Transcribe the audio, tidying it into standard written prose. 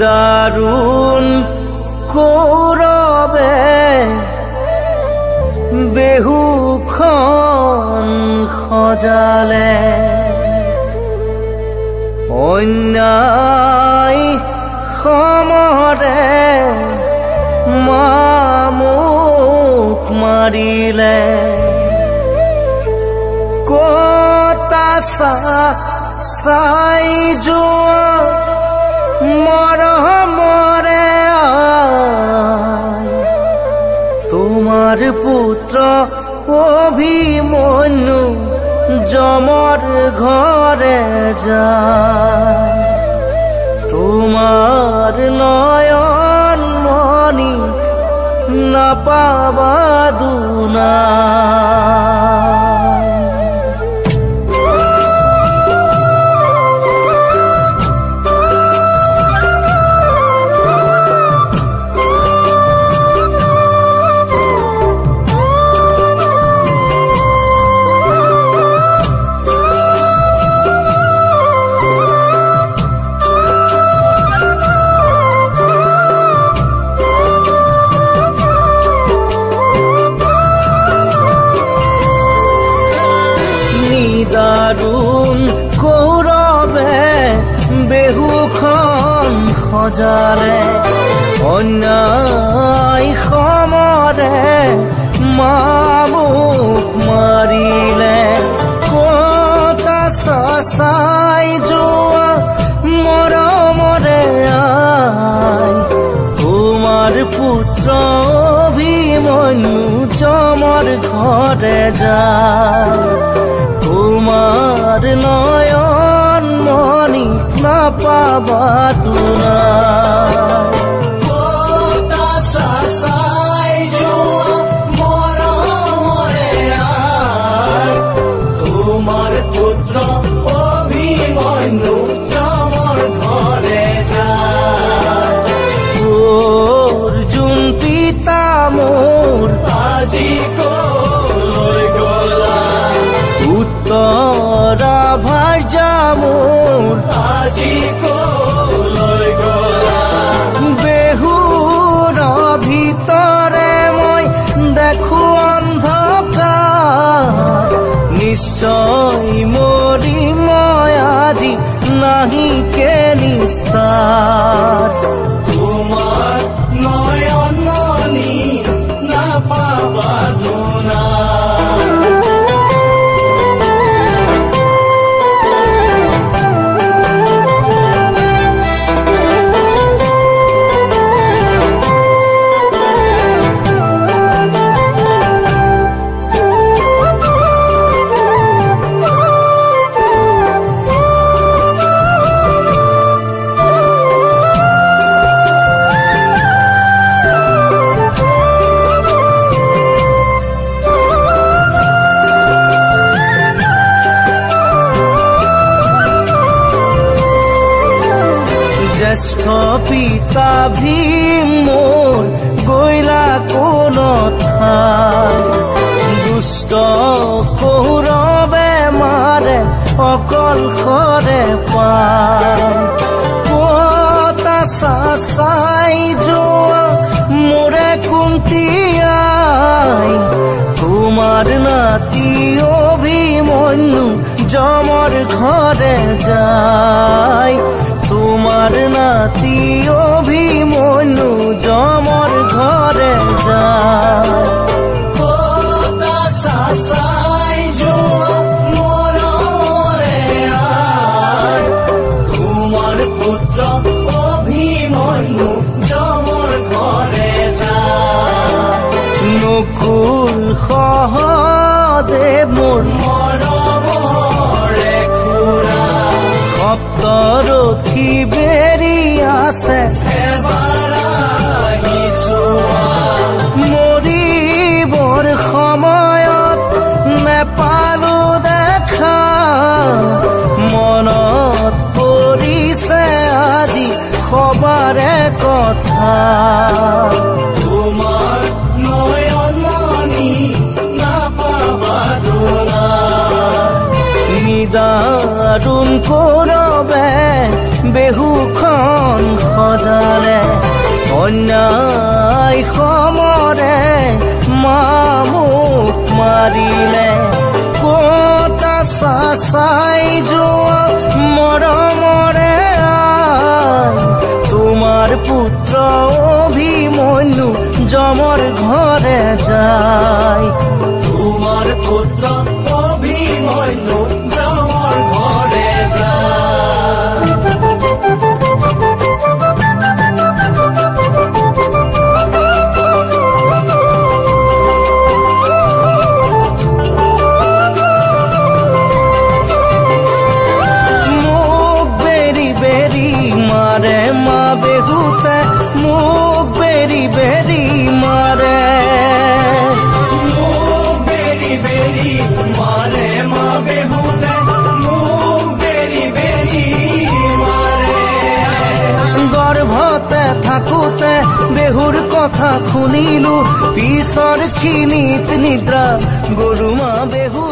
নিদাৰুণ কৌৰৱে বেহুখন সজালে অন্যায় সমৰে মোক মাৰিলে কতা চাই যোৱা মৰমৰে তোমাৰ পুত্ৰ অভিমন্যু যমৰ ঘৰে যায় তোমাৰ নয়ন মণি নাপাবা দুনা নিদাৰুণ কৌৰৱে বেহুখন সজালে অন্যায় সমৰে মোক মাৰিলে কতা চাই যোৱা মৰমৰে তোমাৰ পুত্ৰ অভিমন্যু যমৰ ঘৰে যায় তোমাৰ নয়ন মণি নাপাবা দুনা তোমাৰ পুত্ৰ অভিমন্যু যমৰ ঘৰে যায় অৰ্জুন পিতা মোৰ আজি কলৈ গলা উত্তৰা ভাৰ্যা মোৰ আজি কলৈ গলা বেহুৰ ভিতৰে মই দেখো অন্ধকাৰ নিশ্চয় মৰি মই আজি নাহিকে নিস্তাৰ তোমাৰ নয়ন মণি নাপাবা দুনা জ্যেষ্ঠ পিতা ভীম মোৰ গৈলা কোন ঠাই দুষ্ট কৌৰৱে মাৰে অকলশৰে পায় কতা চাই যোৱা মোৰে কুন্তিয়াই তোমাৰ নাতি অভিমন্যু যমৰ ঘৰে যায় তোমাৰ নাতি অভিমন্যু যমৰ ঘৰে যায় কতা চাই যোৱা মৰমৰে তোমাৰ পুত্ৰ অভিমন্যু যমৰ ঘৰে যায় নকুল সহদেৱ মোৰ মৰমৰে খুৰা সপ্তৰথী বেৰি আছে মৰিবৰ সময়ত নেপালো দেখা মনত পৰিছে আজি সবাৰে কথা তোমাৰ নয়ন মণি নাপাবা দুনা নিদাৰুণ কৌৰৱে বেহুখন ঘৰখন সজালে অন্যায় সমৰে মামুক মাৰিলে ক'ত আছা চাই যোৱা মৰমৰে তোমাৰ পুত্ৰ অভিমন্যু যমৰ ঘৰে যায় তোমাৰ পুত্ৰ অভিমন্যু যমৰ ঘৰে যায় মোক বেৰি বেৰি মাৰে মা বেহুতে মোক বেৰি বেৰি মাৰে মোক বেৰি বেৰি মাৰে মা বেহুতে মোক বেৰি বেৰি মাৰে গৰ্ভতে থাকোতে বেহুৰ কথা শুনিলো পিছৰ খিনিত নিদ্ৰা গৰু মা বেহু